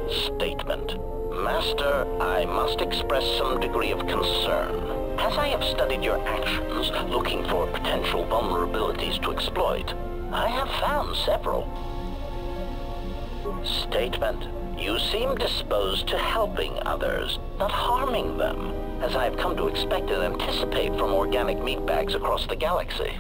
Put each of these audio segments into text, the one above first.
Statement. Master, I must express some degree of concern. As I have studied your actions, looking for potential vulnerabilities to exploit, I have found several. Statement. You seem disposed to helping others, not harming them, as I have come to expect and anticipate from organic meatbags across the galaxy.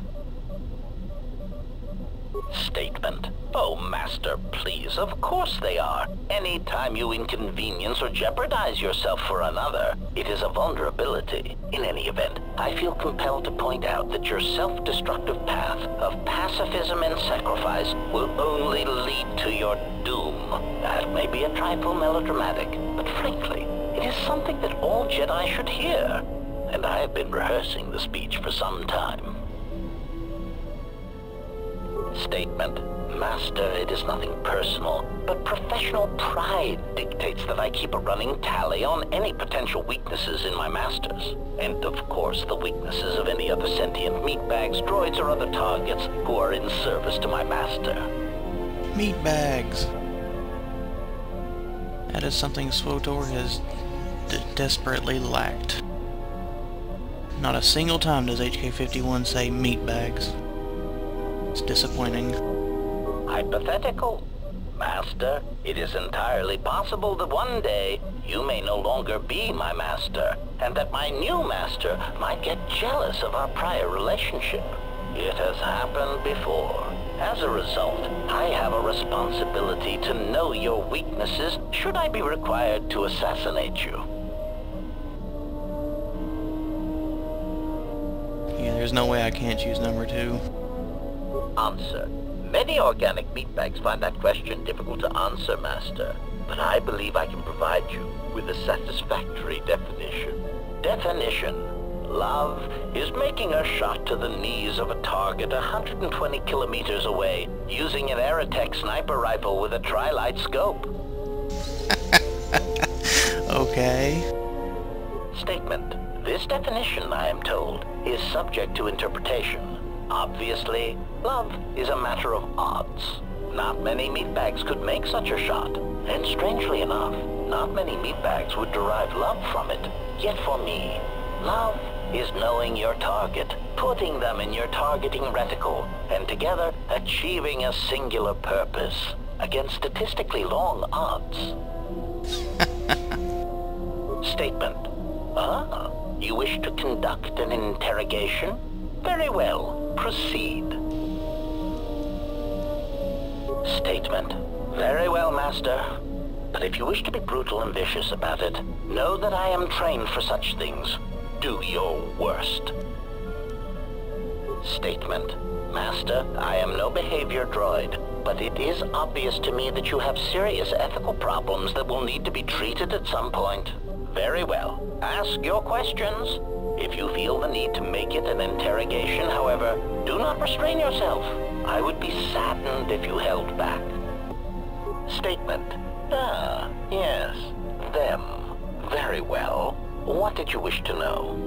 Statement. Oh, Master, please, of course they are. Any time you inconvenience or jeopardize yourself for another, it is a vulnerability. In any event, I feel compelled to point out that your self-destructive path of pacifism and sacrifice will only lead to your doom. That may be a trifle melodramatic, but frankly, it is something that all Jedi should hear. And I have been rehearsing the speech for some time. Statement. Master, it is nothing personal, but professional pride dictates that I keep a running tally on any potential weaknesses in my masters. And of course, the weaknesses of any other sentient meatbags, droids, or other targets who are in service to my master. Meatbags. That is something SWTOR has desperately lacked. Not a single time does HK-47 say meatbags. It's disappointing. Hypothetical. Master, it is entirely possible that one day you may no longer be my master, and that my new master might get jealous of our prior relationship. It has happened before. As a result, I have a responsibility to know your weaknesses should I be required to assassinate you. Yeah, there's no way I can't choose number 2. Answer. Many organic meatbags find that question difficult to answer, Master, but I believe I can provide you with a satisfactory definition. Definition. Love is making a shot to the knees of a target 120 kilometers away using an Aerotech sniper rifle with a tri-light scope. Okay. Statement. This definition, I am told, is subject to interpretation. Obviously, love is a matter of odds. Not many meatbags could make such a shot, and strangely enough, not many meatbags would derive love from it. Yet for me, love is knowing your target, putting them in your targeting reticle, and together achieving a singular purpose against statistically long odds. Statement. Ah, you wish to conduct an interrogation? Very well. Proceed. Statement. Very well, Master. But if you wish to be brutal and vicious about it, know that I am trained for such things. Do your worst. Statement. Master, I am no behavior droid, but it is obvious to me that you have serious ethical problems that will need to be treated at some point. Very well. Ask your questions. If you feel the need to make it an interrogation, however, do not restrain yourself. I would be saddened if you held back. Statement. Ah, yes, them. Very well. What did you wish to know?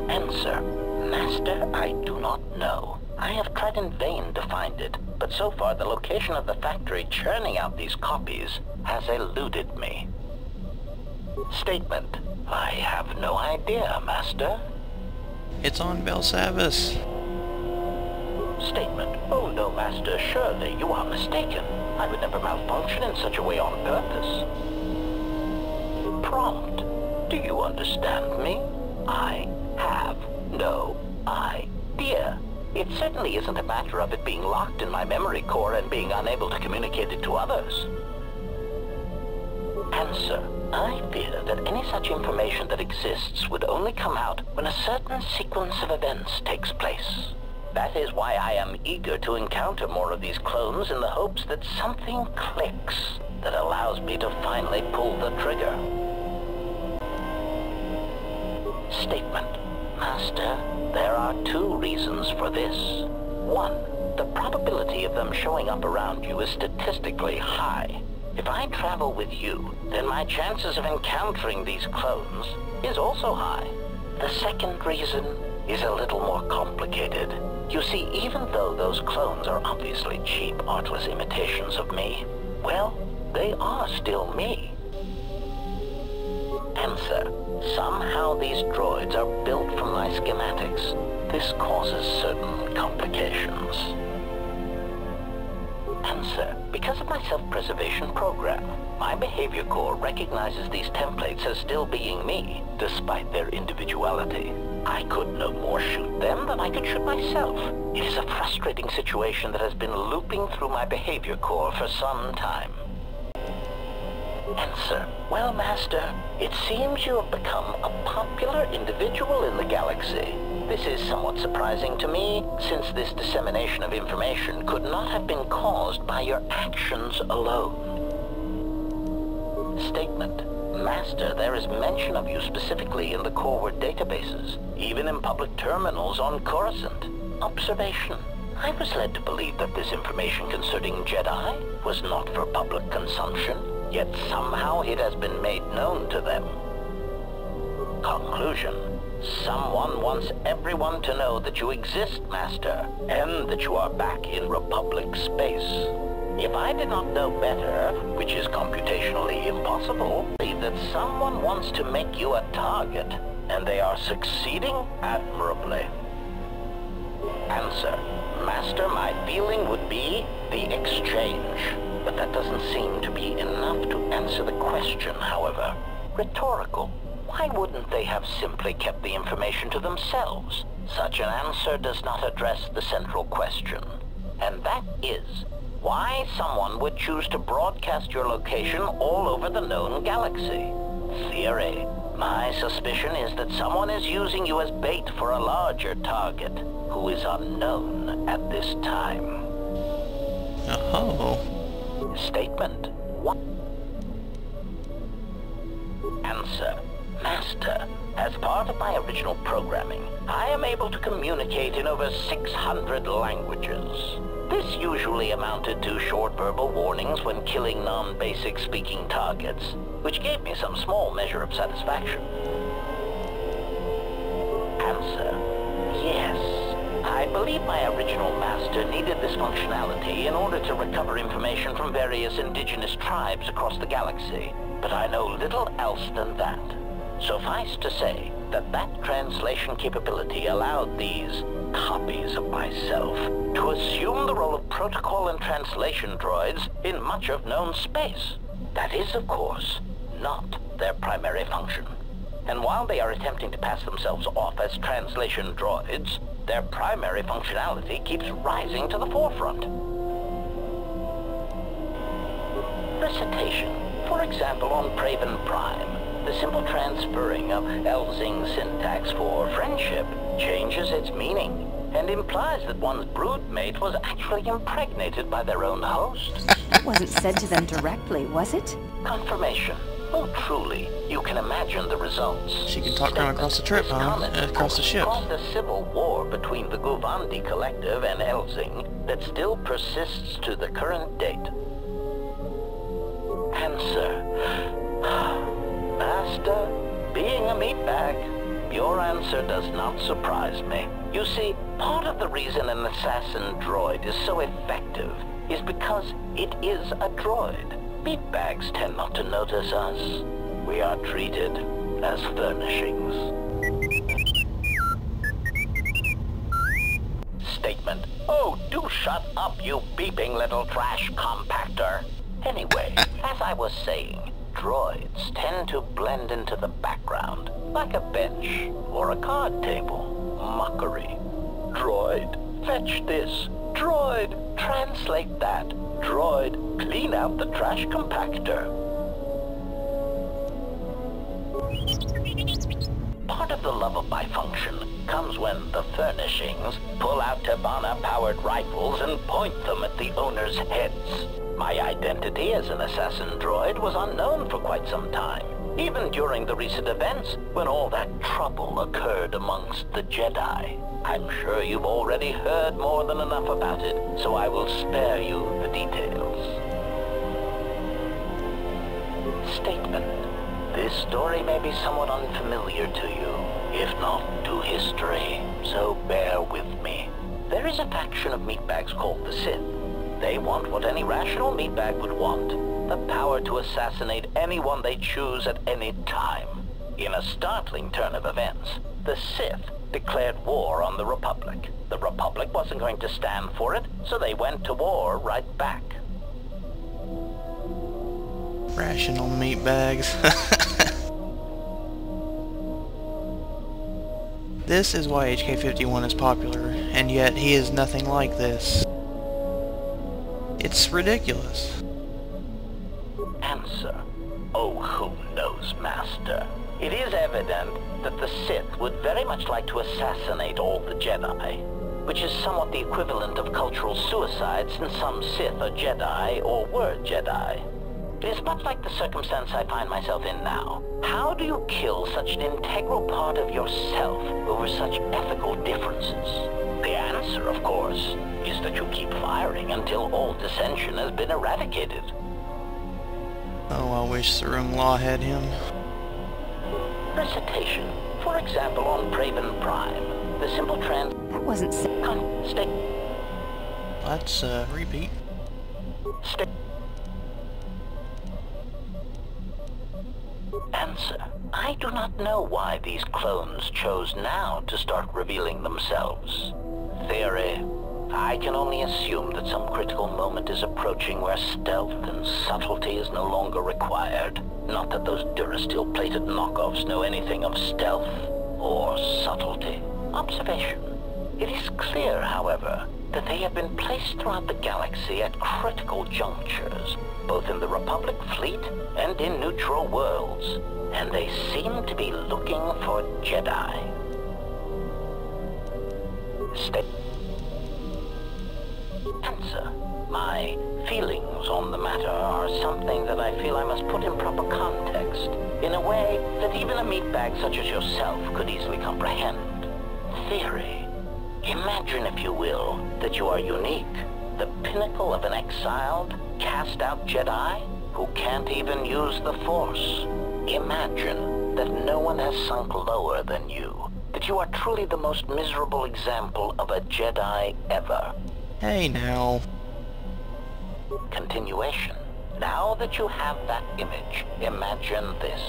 Answer. Master, I do not know. I have tried in vain to find it, but so far the location of the factory churning out these copies has eluded me. Statement. I have no idea, Master. It's on Belsavis. Statement. Oh no, Master, surely you are mistaken. I would never malfunction in such a way on purpose. Prompt. Do you understand me? I have no idea. It certainly isn't a matter of it being locked in my memory core and being unable to communicate it to others. Answer. I fear that any such information that exists would only come out when a certain sequence of events takes place. That is why I am eager to encounter more of these clones in the hopes that something clicks that allows me to finally pull the trigger. Statement. Master, there are 2 reasons for this. 1, the probability of them showing up around you is statistically high. If I travel with you, then my chances of encountering these clones is also high. The second reason is a little more complicated. You see, even though those clones are obviously cheap, artless imitations of me, well, they are still me. Answer. Somehow these droids are built from my schematics. This causes certain complications. Answer. Because of my self-preservation program, my behavior core recognizes these templates as still being me, despite their individuality. I could no more shoot them than I could shoot myself. It is a frustrating situation that has been looping through my behavior core for some time. Answer. Well, Master, it seems you have become a popular individual in the galaxy. This is somewhat surprising to me, since this dissemination of information could not have been caused by your actions alone. Statement. Master, there is mention of you specifically in the core word databases, even in public terminals on Coruscant. Observation. I was led to believe that this information concerning Jedi was not for public consumption, yet somehow it has been made known to them. Conclusion. Someone wants everyone to know that you exist, Master, and that you are back in Republic space. If I did not know better, which is computationally impossible, I believe that someone wants to make you a target, and they are succeeding admirably. Answer. Master, my feeling would be the exchange. But that doesn't seem to be enough to answer the question, however. Rhetorical. Why wouldn't they have simply kept the information to themselves? Such an answer does not address the central question. And that is, why someone would choose to broadcast your location all over the known galaxy. Theory. My suspicion is that someone is using you as bait for a larger target, who is unknown at this time. Oh. Statement. What? Answer. Master, as part of my original programming, I am able to communicate in over 600 languages. This usually amounted to short verbal warnings when killing non-basic speaking targets, which gave me some small measure of satisfaction. Answer. Yes. I believe my original master needed this functionality in order to recover information from various indigenous tribes across the galaxy, but I know little else than that. Suffice to say that that translation capability allowed these copies of myself to assume the role of protocol and translation droids in much of known space. That is, of course, not their primary function. And while they are attempting to pass themselves off as translation droids, their primary functionality keeps rising to the forefront. Recitation. For example, on Praven Prime, the simple transferring of Elzing syntax for friendship changes its meaning and implies that one's broodmate was actually impregnated by their own host. That wasn't said to them directly, was it? Confirmation. Oh, truly, you can imagine the results. She can talk down across the trip, across the ship. Caused a civil war between the Guvandi Collective and Elzing that still persists to the current date. Answer. Master, being a meatbag, your answer does not surprise me. You see, part of the reason an assassin droid is so effective is because it is a droid. Meatbags tend not to notice us. We are treated as furnishings. Statement. Oh, do shut up, you beeping little trash compactor. Anyway, as I was saying, droids tend to blend into the background, like a bench or a card table. Mockery. Droid, fetch this. Droid, translate that. Droid, clean out the trash compactor. Part of the love of my function comes when the furnishings pull out Tabana-powered rifles and point them at the owner's heads. My identity as an assassin droid was unknown for quite some time, even during the recent events when all that trouble occurred amongst the Jedi. I'm sure you've already heard more than enough about it, so I will spare you the details. Statement. This story may be somewhat unfamiliar to you, if not to history, so bear with me. There is a faction of meatbags called the Sith. They want what any rational meatbag would want. The power to assassinate anyone they choose at any time. In a startling turn of events, the Sith declared war on the Republic. The Republic wasn't going to stand for it, so they went to war right back. Rational meatbags. This is why HK-51 is popular, and yet he is nothing like this. It's ridiculous. Answer. Oh, who knows, Master? It is evident that the Sith would very much like to assassinate all the Jedi, which is somewhat the equivalent of cultural suicide since some Sith are Jedi or were Jedi. It is much like the circumstance I find myself in now. How do you kill such an integral part of yourself over such ethical differences? The answer, of course, is that you keep firing until all dissension has been eradicated. Oh, I wish Sarung Law had him. Recitation. For example, on Praven Prime, the simple That wasn't Let's, repeat. Answer. I do not know why these clones chose now to start revealing themselves. Theory. I can only assume that some critical moment is approaching where stealth and subtlety is no longer required. Not that those Durasteel-plated knockoffs know anything of stealth or subtlety. Observation. It is clear, however, that they have been placed throughout the galaxy at critical junctures, both in the Republic fleet and in neutral worlds, and they seem to be looking for Jedi. Answer. My feelings on the matter are something that I feel I must put in proper context, in a way that even a meatbag such as yourself could easily comprehend. Theory. Imagine, if you will, that you are unique, the pinnacle of an exiled, cast-out Jedi who can't even use the Force. Imagine that no one has sunk lower than you, that you are truly the most miserable example of a Jedi ever. Hey now. Continuation. Now that you have that image, imagine this.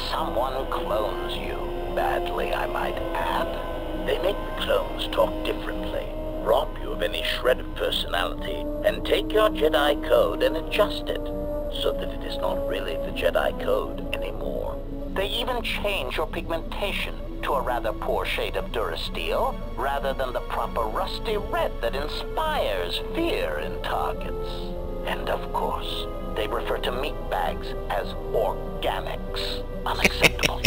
Someone clones you. Badly, I might add. They make the clones talk differently, rob you of any shred of personality, and take your Jedi code and adjust it, so that it is not really the Jedi code anymore. They even change your pigmentation to a rather poor shade of Durasteel, rather than the proper rusty red that inspires fear in targets. And of course, they refer to meatbags as organics. Unacceptable.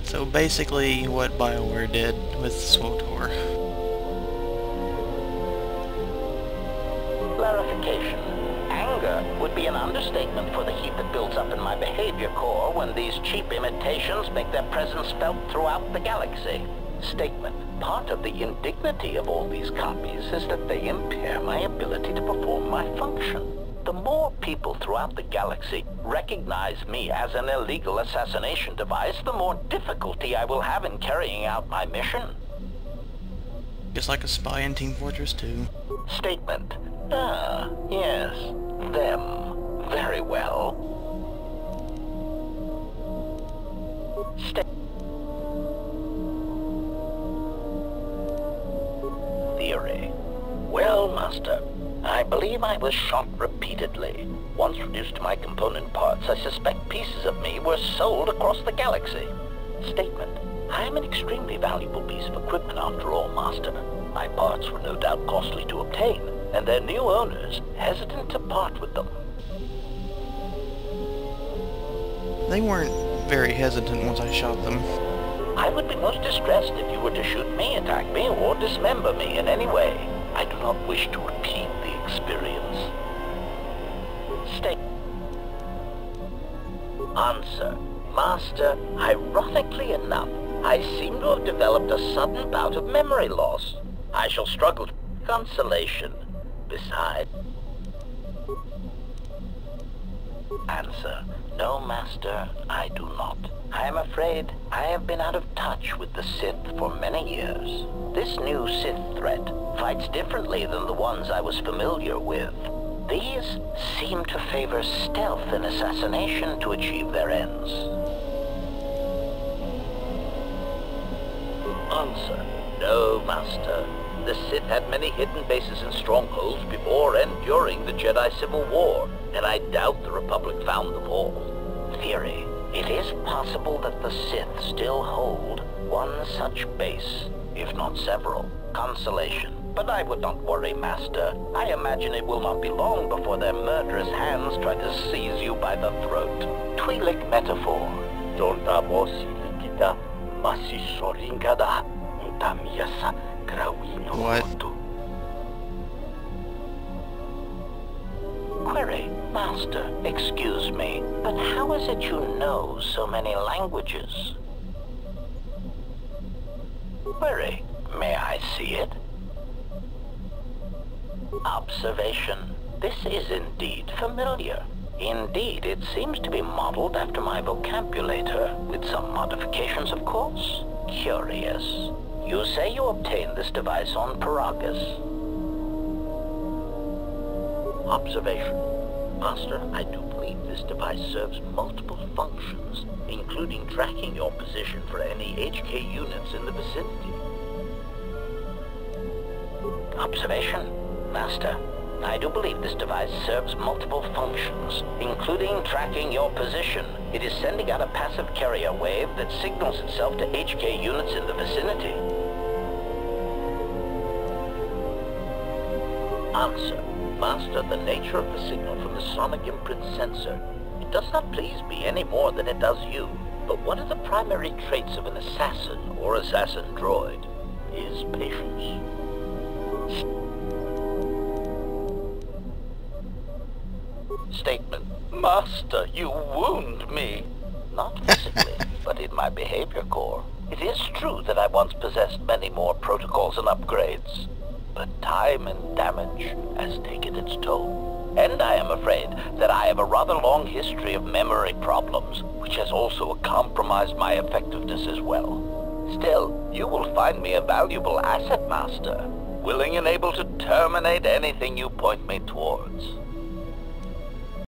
So basically what Bioware did with SWTOR. Clarification. Anger would be an understatement for the heat that builds up in my behavior core when these cheap imitations make their presence felt throughout the galaxy. Statement. Part of the indignity of all these copies is that they impair my ability to perform my function. The more people throughout the galaxy recognize me as an illegal assassination device, the more difficulty I will have in carrying out my mission. Just like a spy in Team Fortress 2. Statement. Ah, yes. Them. Very well. Theory. Well, Master, I believe I was shot repeatedly. Once reduced to my component parts, I suspect pieces of me were sold across the galaxy. Statement. I am an extremely valuable piece of equipment after all, Master. My parts were no doubt costly to obtain, and their new owners hesitant to part with them. They weren't very hesitant once I shot them. I would be most distressed if you were to shoot me, attack me, or dismember me in any way. I do not wish to repeat the experience. Answer. Master, ironically enough, I seem to have developed a sudden bout of memory loss. I shall struggle to consolation. Besides... Answer. No, Master, I do not. I'm afraid I have been out of touch with the Sith for many years. This new Sith threat fights differently than the ones I was familiar with. These seem to favor stealth and assassination to achieve their ends. Answer: no, Master. The Sith had many hidden bases and strongholds before and during the Jedi Civil War, and I doubt the Republic found them all. Theory: it is possible that the Sith still hold one such base, if not several. Consolation. But I would not worry, Master. I imagine it will not be long before their murderous hands try to seize you by the throat. Twi'lek metaphor. Donta kita masih soringada utamiasa grawino kotu. Query: Master, excuse me, but how is it you know so many languages? Query: may I see it? Observation: this is indeed familiar. Indeed, it seems to be modeled after my vocabulator, with some modifications, of course. Curious. You say you obtained this device on Paragus. Observation: Master, I do believe this device serves multiple functions, including tracking your position for any HK units in the vicinity. Observation: Master, I do believe this device serves multiple functions, including tracking your position. It is sending out a passive carrier wave that signals itself to HK units in the vicinity. Answer: Master, the nature of the signal from the sonic imprint sensor, it does not please me any more than it does you. But one of the primary traits of an assassin or assassin droid is patience. Statement: Master, you wound me. Not physically, but in my behavior core. It is true that I once possessed many more protocols and upgrades, but time and damage has taken its toll. And I am afraid that I have a rather long history of memory problems, which has also compromised my effectiveness as well. Still, you will find me a valuable asset, Master, willing and able to terminate anything you point me towards.